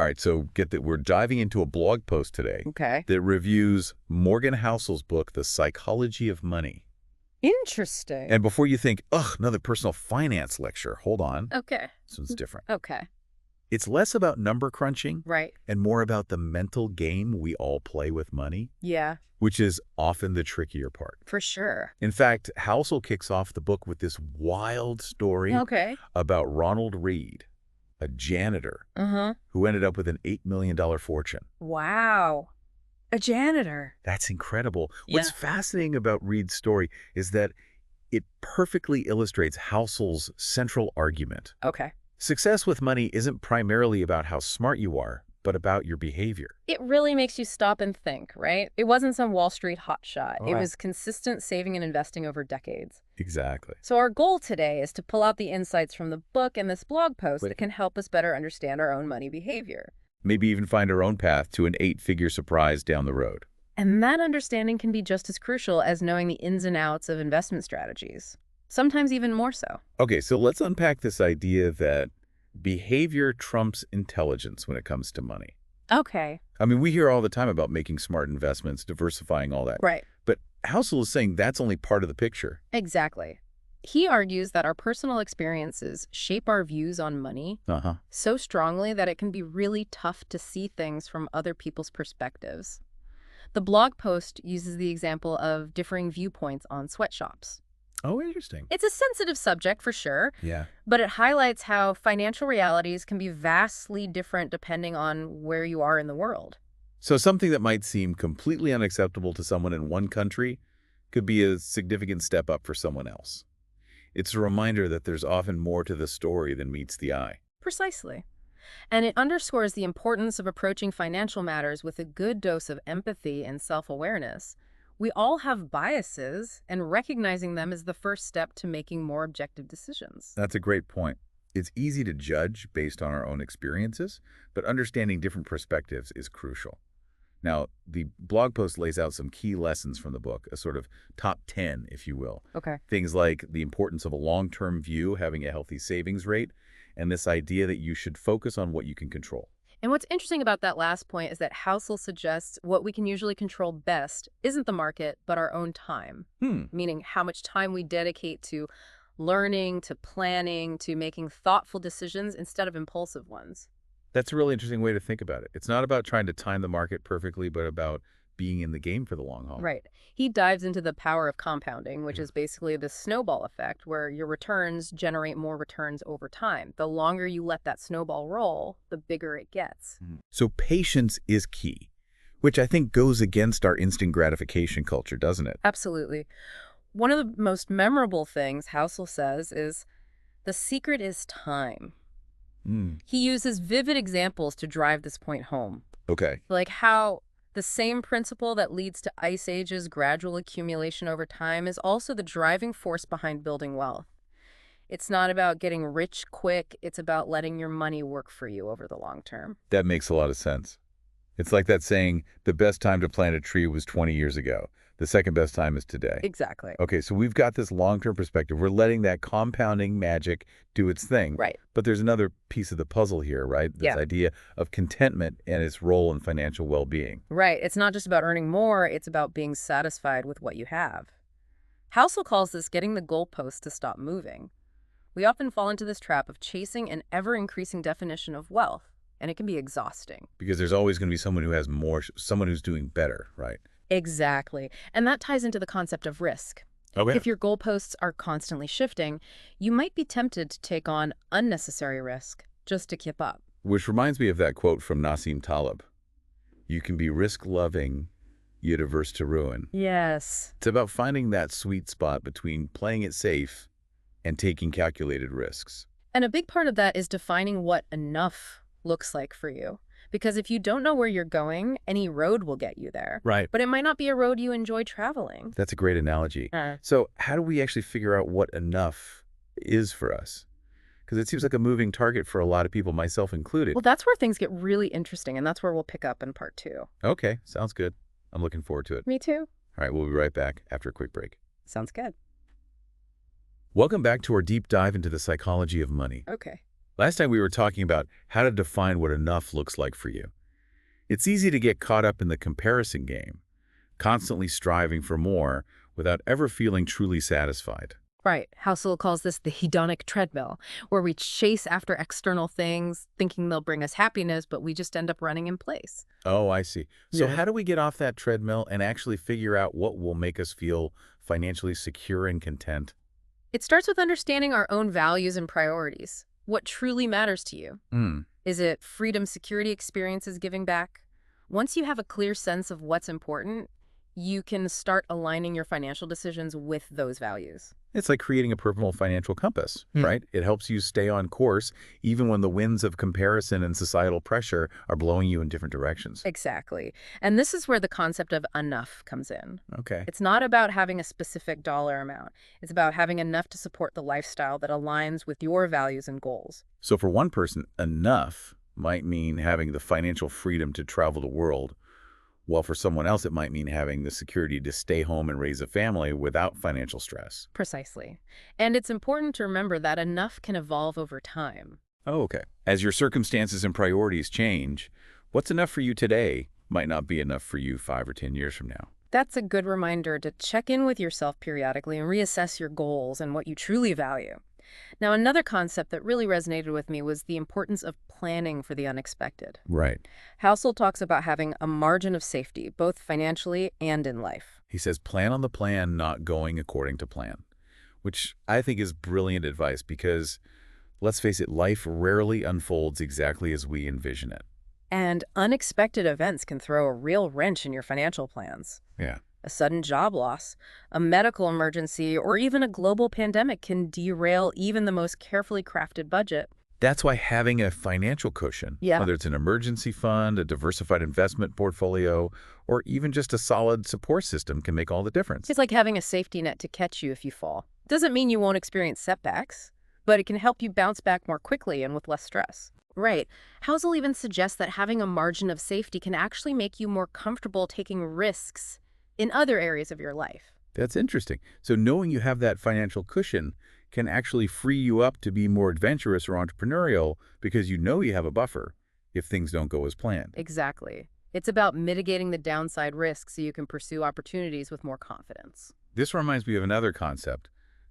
All right, so get that we're diving into a blog post today Okay. that reviews Morgan Housel's book, The Psychology of Money. Interesting. And before you think, ugh, another personal finance lecture, hold on. Okay. This one's different. Okay. It's less about number crunching Right. and more about the mental game we all play with money, Yeah, which is often the trickier part. for sure. In fact, Housel kicks off the book with this wild story Okay. about Ronald Reed, a janitor Uh-huh. who ended up with an $8 million fortune. Wow. A janitor. That's incredible. Yeah. What's fascinating about Reed's story is that it perfectly illustrates Housel's central argument. Okay. Success with money isn't primarily about how smart you are, but about your behavior. It really makes you stop and think, right? It wasn't some Wall Street hotshot. It Right. was consistent saving and investing over decades. Exactly. So our goal today is to pull out the insights from the book and this blog post that can help us better understand our own money behavior. Maybe even find our own path to an 8-figure surprise down the road. And that understanding can be just as crucial as knowing the ins and outs of investment strategies. Sometimes even more so. Okay, so let's unpack this idea that behavior trumps intelligence when it comes to money. Okay. I mean, we hear all the time about making smart investments, diversifying, all that. Right. But Housel is saying that's only part of the picture. Exactly. He argues that our personal experiences shape our views on money Uh-huh. so strongly that it can be really tough to see things from other people's perspectives. The blog post uses the example of differing viewpoints on sweatshops. Oh, interesting. It's a sensitive subject for sure, Yeah. but it highlights how financial realities can be vastly different depending on where you are in the world. So something that might seem completely unacceptable to someone in one country could be a significant step up for someone else. It's a reminder that there's often more to the story than meets the eye. Precisely. And it underscores the importance of approaching financial matters with a good dose of empathy and self-awareness. We all have biases, and recognizing them is the first step to making more objective decisions. That's a great point. It's easy to judge based on our own experiences, but understanding different perspectives is crucial. Now, the blog post lays out some key lessons from the book, a sort of top 10, if you will. Okay. Things like the importance of a long-term view, having a healthy savings rate, and this idea that you should focus on what you can control. And what's interesting about that last point is that Housel suggests what we can usually control best isn't the market, but our own time. Meaning how much time we dedicate to learning, to planning, to making thoughtful decisions instead of impulsive ones. That's a really interesting way to think about it. It's not about trying to time the market perfectly, but about being in the game for the long haul. Right. He dives into the power of compounding, which is basically the snowball effect, where your returns generate more returns over time. The longer you let that snowball roll, the bigger it gets. So patience is key, which I think goes against our instant gratification culture, doesn't it? Absolutely. One of the most memorable things Housel says is, the secret is time. He uses vivid examples to drive this point home. Okay. Like how the same principle that leads to Ice Age's gradual accumulation over time is also the driving force behind building wealth. It's not about getting rich quick, it's about letting your money work for you over the long term. That makes a lot of sense. It's like that saying, the best time to plant a tree was 20 years ago. The second best time is today. Exactly. Okay, so we've got this long-term perspective. We're letting that compounding magic do its thing. Right. But there's another piece of the puzzle here, right? This idea of contentment and its role in financial well-being. Right. It's not just about earning more, it's about being satisfied with what you have. Housel calls this getting the goalpost to stop moving. We often fall into this trap of chasing an ever-increasing definition of wealth, and it can be exhausting. Because there's always going to be someone who has more, someone who's doing better, right? Exactly. And that ties into the concept of risk. Okay. If your goalposts are constantly shifting, you might be tempted to take on unnecessary risk just to keep up. Which reminds me of that quote from Nassim Taleb. You can be risk-loving, yet averse to ruin. Yes. It's about finding that sweet spot between playing it safe and taking calculated risks. And a big part of that is defining what enough looks like for you. Because if you don't know where you're going, any road will get you there. Right. But it might not be a road you enjoy traveling. That's a great analogy. So how do we actually figure out what enough is for us? Because it seems like a moving target for a lot of people, myself included. Well, that's where things get really interesting, and that's where we'll pick up in part 2. Okay, sounds good. I'm looking forward to it. Me too. All right, we'll be right back after a quick break. Sounds good. Welcome back to our deep dive into the psychology of money. Okay. Last time we were talking about how to define what enough looks like for you. It's easy to get caught up in the comparison game, constantly striving for more without ever feeling truly satisfied. Right. Housel calls this the hedonic treadmill, where we chase after external things, thinking they'll bring us happiness, but we just end up running in place. Oh, I see. So Yeah. how do we get off that treadmill and actually figure out what will make us feel financially secure and content? It starts with understanding our own values and priorities. What truly matters to you? Hmm. Is it freedom, security, experiences, giving back? Once you have a clear sense of what's important, you can start aligning your financial decisions with those values. It's like creating a personal financial compass, right? It helps you stay on course even when the winds of comparison and societal pressure are blowing you in different directions. Exactly. And this is where the concept of enough comes in. Okay. It's not about having a specific dollar amount. It's about having enough to support the lifestyle that aligns with your values and goals. So for one person, enough might mean having the financial freedom to travel the world, while for someone else it might mean having the security to stay home and raise a family without financial stress. Precisely. And it's important to remember that enough can evolve over time. Oh, okay. As your circumstances and priorities change, what's enough for you today might not be enough for you 5 or 10 years from now. That's a good reminder to check in with yourself periodically and reassess your goals and what you truly value. Now, another concept that really resonated with me was the importance of planning for the unexpected. Right. Housel talks about having a margin of safety, both financially and in life. He says plan on the plan, not going according to plan, which I think is brilliant advice because, let's face it, life rarely unfolds exactly as we envision it. And unexpected events can throw a real wrench in your financial plans. Yeah. A sudden job loss, a medical emergency, or even a global pandemic can derail even the most carefully crafted budget. That's why having a financial cushion, Yeah. whether it's an emergency fund, a diversified investment portfolio, or even just a solid support system, can make all the difference. It's like having a safety net to catch you if you fall. Doesn't mean you won't experience setbacks, but it can help you bounce back more quickly and with less stress. Right. Housel even suggests that having a margin of safety can actually make you more comfortable taking risks in other areas of your life. That's interesting. So knowing you have that financial cushion can actually free you up to be more adventurous or entrepreneurial because you know you have a buffer if things don't go as planned. Exactly. It's about mitigating the downside risks so you can pursue opportunities with more confidence. This reminds me of another concept.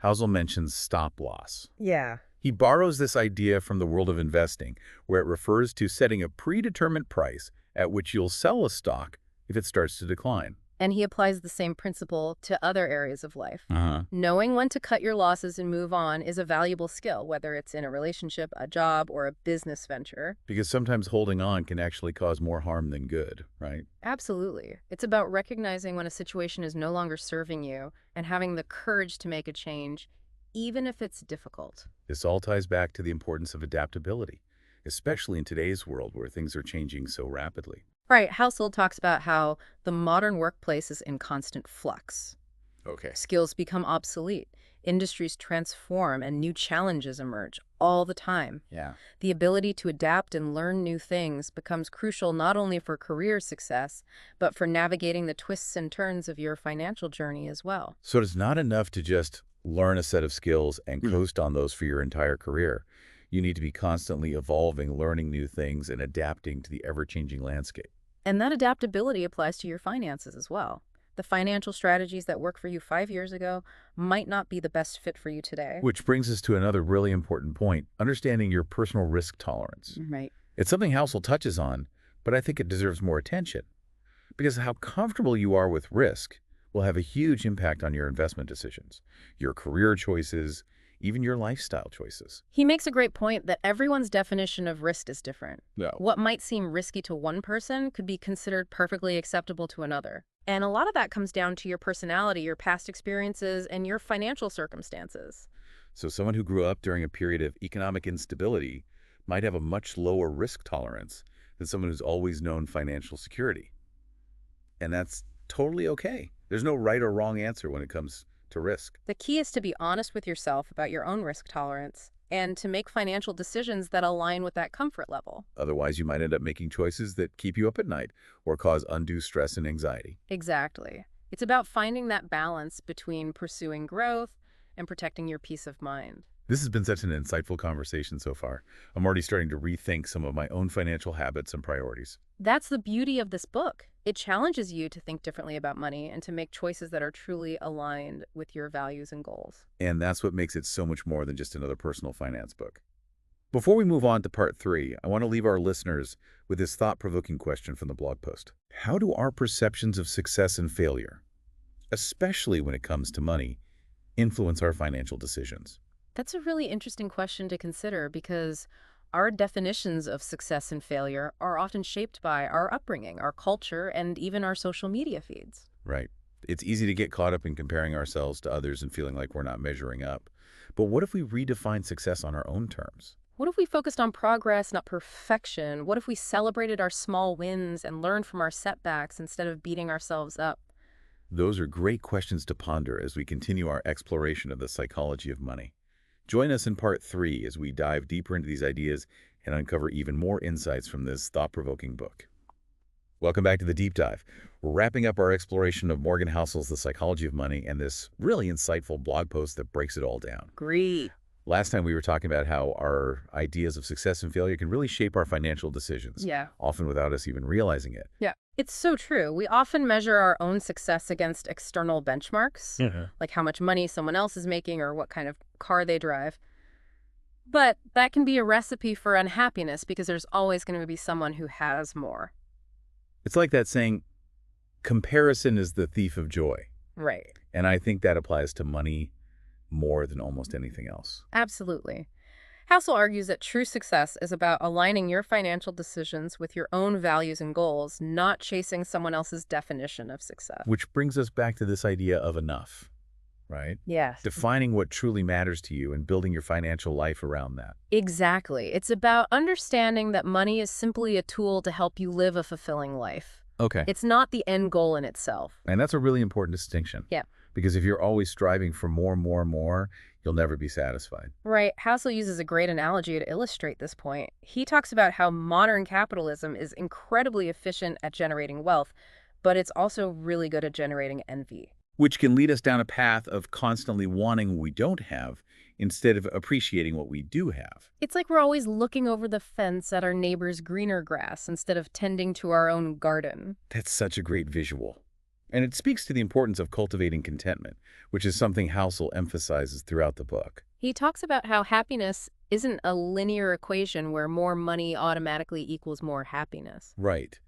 Housel mentions stop loss. Yeah. He borrows this idea from the world of investing, where it refers to setting a predetermined price at which you'll sell a stock if it starts to decline. And he applies the same principle to other areas of life. Uh-huh. Knowing when to cut your losses and move on is a valuable skill, whether it's in a relationship, a job, or a business venture. Because sometimes holding on can actually cause more harm than good, right? Absolutely. It's about recognizing when a situation is no longer serving you and having the courage to make a change, even if it's difficult. This all ties back to the importance of adaptability, especially in today's world where things are changing so rapidly. Right. Housel talks about how the modern workplace is in constant flux. Okay. Skills become obsolete. Industries transform and new challenges emerge all the time. Yeah. The ability to adapt and learn new things becomes crucial not only for career success, but for navigating the twists and turns of your financial journey as well. So it's not enough to just learn a set of skills and coast on those for your entire career. You need to be constantly evolving, learning new things, and adapting to the ever-changing landscape. And that adaptability applies to your finances as well. The financial strategies that worked for you 5 years ago might not be the best fit for you today. Which brings us to another really important point, understanding your personal risk tolerance. Right. It's something Housel touches on, but I think it deserves more attention. Because how comfortable you are with risk will have a huge impact on your investment decisions, your career choices, even your lifestyle choices. He makes a great point that everyone's definition of risk is different. Yeah. What might seem risky to one person could be considered perfectly acceptable to another. And a lot of that comes down to your personality, your past experiences, and your financial circumstances. So someone who grew up during a period of economic instability might have a much lower risk tolerance than someone who's always known financial security. And that's totally okay. There's no right or wrong answer when it comes to risk. The key is to be honest with yourself about your own risk tolerance and to make financial decisions that align with that comfort level. Otherwise, you might end up making choices that keep you up at night or cause undue stress and anxiety. Exactly. It's about finding that balance between pursuing growth and protecting your peace of mind. This has been such an insightful conversation so far. I'm already starting to rethink some of my own financial habits and priorities. That's the beauty of this book. It challenges you to think differently about money and to make choices that are truly aligned with your values and goals. And that's what makes it so much more than just another personal finance book. Before we move on to part 3, I want to leave our listeners with this thought-provoking question from the blog post. How do our perceptions of success and failure, especially when it comes to money, influence our financial decisions? That's a really interesting question to consider because our definitions of success and failure are often shaped by our upbringing, our culture, and even our social media feeds. Right. It's easy to get caught up in comparing ourselves to others and feeling like we're not measuring up. But what if we redefine success on our own terms? What if we focused on progress, not perfection? What if we celebrated our small wins and learned from our setbacks instead of beating ourselves up? Those are great questions to ponder as we continue our exploration of the psychology of money. Join us in part 3 as we dive deeper into these ideas and uncover even more insights from this thought-provoking book. Welcome back to the Deep Dive. We're wrapping up our exploration of Morgan Housel's The Psychology of Money and this really insightful blog post that breaks it all down. Great. Last time we were talking about how our ideas of success and failure can really shape our financial decisions, Yeah. often without us even realizing it. Yeah. It's so true. We often measure our own success against external benchmarks, like how much money someone else is making or what kind of car they drive. But that can be a recipe for unhappiness because there's always going to be someone who has more. It's like that saying, comparison is the thief of joy. Right. And I think that applies to money more than almost anything else. Absolutely. Housel argues that true success is about aligning your financial decisions with your own values and goals, not chasing someone else's definition of success. Which brings us back to this idea of enough, right? Yes. Defining what truly matters to you and building your financial life around that. Exactly. It's about understanding that money is simply a tool to help you live a fulfilling life. Okay. It's not the end goal in itself. And that's a really important distinction. Yeah. Because if you're always striving for more, you'll never be satisfied. Right. Housel uses a great analogy to illustrate this point. He talks about how modern capitalism is incredibly efficient at generating wealth, but it's also really good at generating envy. Which can lead us down a path of constantly wanting what we don't have instead of appreciating what we do have. It's like we're always looking over the fence at our neighbor's greener grass instead of tending to our own garden. That's such a great visual. And it speaks to the importance of cultivating contentment, which is something Housel emphasizes throughout the book. He talks about how happiness isn't a linear equation where more money automatically equals more happiness. Right.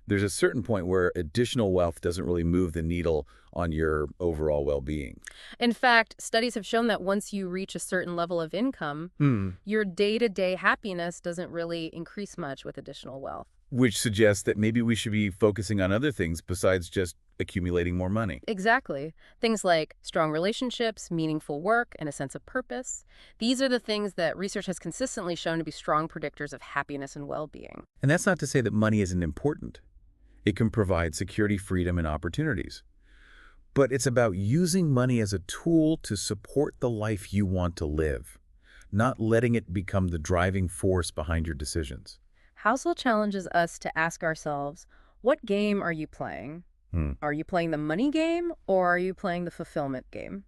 There's a certain point where additional wealth doesn't really move the needle on your overall well-being. In fact, studies have shown that once you reach a certain level of income, your day-to-day happiness doesn't really increase much with additional wealth. Which suggests that maybe we should be focusing on other things besides just accumulating more money. Exactly. Things like strong relationships, meaningful work, and a sense of purpose. These are the things that research has consistently shown to be strong predictors of happiness and well-being. And that's not to say that money isn't important. It can provide security, freedom, and opportunities. But it's about using money as a tool to support the life you want to live, not letting it become the driving force behind your decisions. Housel challenges us to ask ourselves, what game are you playing? Are you playing the money game or are you playing the fulfillment game?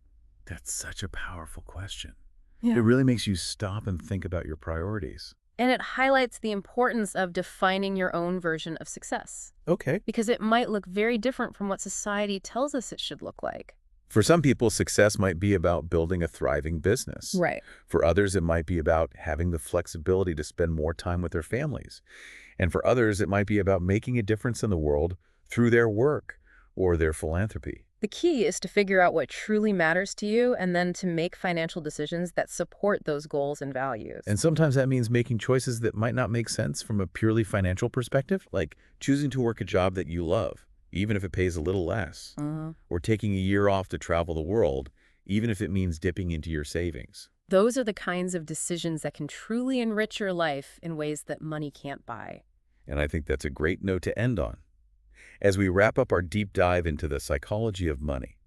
That's such a powerful question. Yeah. It really makes you stop and think about your priorities. And it highlights the importance of defining your own version of success, Okay. because it might look very different from what society tells us it should look like. For some people, success might be about building a thriving business. Right. For others, it might be about having the flexibility to spend more time with their families. And for others, it might be about making a difference in the world through their work or their philanthropy. The key is to figure out what truly matters to you and then to make financial decisions that support those goals and values. And sometimes that means making choices that might not make sense from a purely financial perspective, like choosing to work a job that you love, even if it pays a little less, or taking a year off to travel the world, even if it means dipping into your savings. Those are the kinds of decisions that can truly enrich your life in ways that money can't buy. And I think that's a great note to end on. As we wrap up our deep dive into the psychology of money,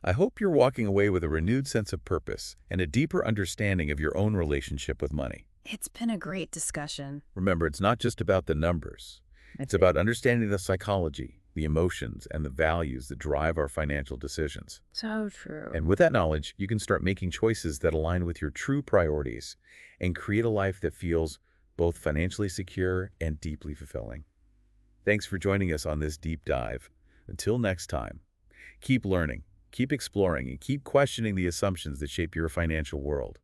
I hope you're walking away with a renewed sense of purpose and a deeper understanding of your own relationship with money. It's been a great discussion. Remember, it's not just about the numbers. It's about understanding the psychology, the emotions, and the values that drive our financial decisions. So true. And with that knowledge, you can start making choices that align with your true priorities and create a life that feels both financially secure and deeply fulfilling. Thanks for joining us on this deep dive. Until next time, keep learning, keep exploring, and keep questioning the assumptions that shape your financial world.